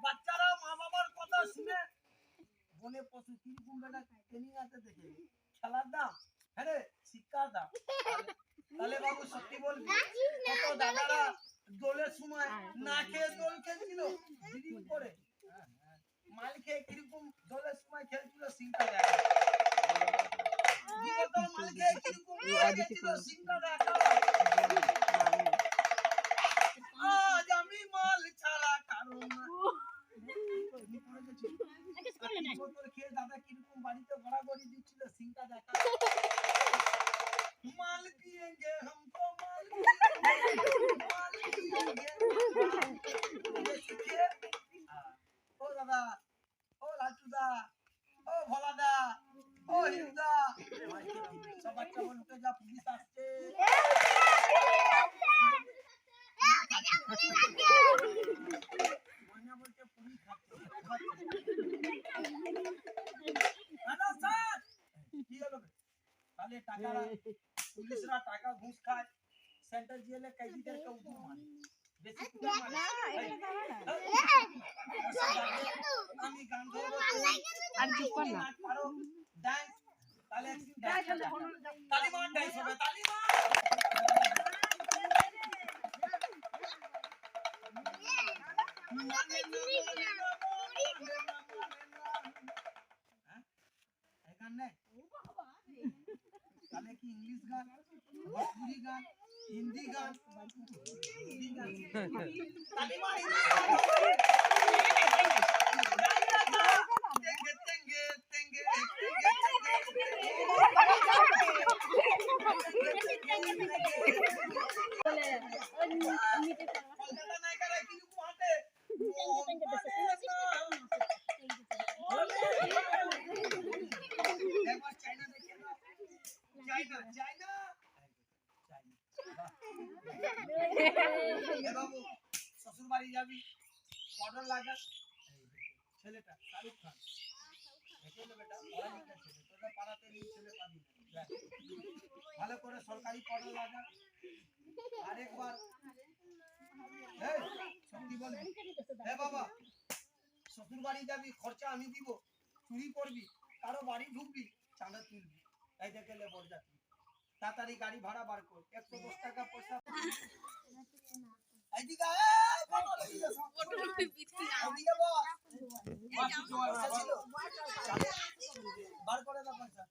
বাচ্চারা মা বাবার কথা শুনে বনে পশু কিরকম বেটা ট্রেনিং আছে দেখে খেলার দাম হ্যাঁ শিক্ষার দাম। তাহলে বাবু সত্যি বলবি কত দাদারা দোলের সময় না খেয়ে দোল খেলছিল দিদিন করে মাল খেয়ে কিরকম দোলের সময় খেলছিল সিংটা দেখা মাল খেয়ে কিরকম খেলছিল সিংটা দেখা। আজ আমি মাল ছাড়া কারণ খেয়ে দাদা কিরকম বাড়িতে ঘোরাঘুরি দিচ্ছিল সিংটা দেখা। माल पिएंगे हम तो माल पिएंगे ओ दादा ओ लाचुदा ओ भोलादा ओ हिंदा सब बच्चा बोल के जा पुलिस আসছে मान्या बोलते पुलिस खाते दादा सर কি হলো তাহলে টাকা পুলিশরা টাকা ঘুষ খায় সেন্ট্রাল জেলে কয়েদিদেরকে উঠে মারে বেশি কুড়া মারে আমি গান ধরবো আর চুপ কর না পারো ডান্স তাহলে তালিবান ডান্স হবে তালিবান তাহলে কি ইংলিশ গান ভোজপুরি গান হিন্দি গান তালিবান তেঙ্গে তেঙ্গে তেঙ্গে শ্বশুর বাড়ি যাবি অর্ডার লাগা ছেলেটা শাহরুখ খান দেখে নে বেটা পড়ালেখা ছেলে তোদের পাড়াতে এই ছেলে পাবি ভালো করে সরকারি অর্ডার লাগা আরেকবার এই সত্যি বলবি হে বাবা শ্বশুর বাড়ি যাবি খরচা আমি দিব চুরি করবি কারো বাড়ি ঢুকবি চাঁদা তুলবি তাই দেখে লে বল যাবি তাড়াতাড়ি গাড়ি ভাড়া বার কর 110 টাকা পয়সা এইদিকে এইদিকে বার করে দাও পয়সা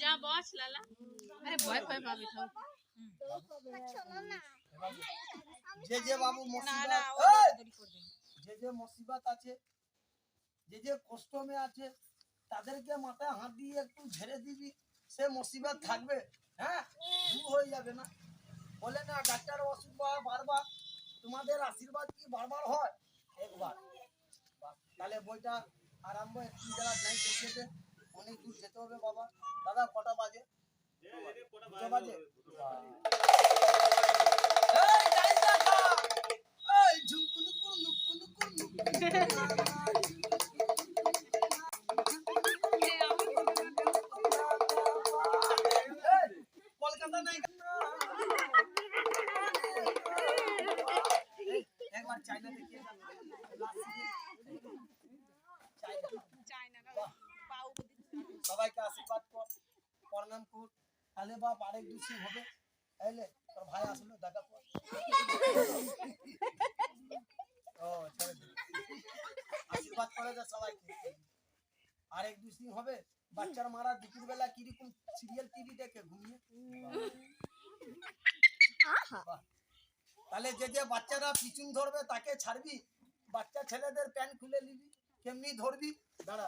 যা বস লালা আরে ভয় ভয় পাবে তো যে যে বাবু মুসিবত যে যে মুসিবত আছে যে যে কষ্ট মে আছে তাদেরকে মাথায় হাত দিয়ে একটু ঝেড়ে দিবি সে মুসিবত থাকবে হ্যাঁ দূর হয়ে যাবে না বলে না ডাক্তার ওষুধ বারবার তোমাদের আশীর্বাদ কি বারবার হয় একবার তাহলে বইটা আরম্ভ একটু যারা নাই করতে অনেক দূর যেতে হবে বাবা দাদা কটা বাজে কটা বাজে এই গাইসা খা এই ঝুমকুনু কুনু কুনু কুনু কলকাতা নাই একবার চাইনা দেখিয়ে সবাইকে আশীর্বাদ কর প্রণাম কর তাহলে বাপ আরেক দুসি হবে তাইলে তোর ভাই আসলো দেখা কর ও ছেড়ে দে আশীর্বাদ করে দে সবাইকে আরেক দুসি হবে বাচ্চার মারা দুপুর বেলা কিরকম সিরিয়াল টিভি দেখে ঘুমিয়ে তাহলে যে যে বাচ্চারা পিছন ধরবে তাকে ছাড়বি বাচ্চা ছেলেদের প্যান্ট খুলে নিবি কেমনি ধরবি দাঁড়া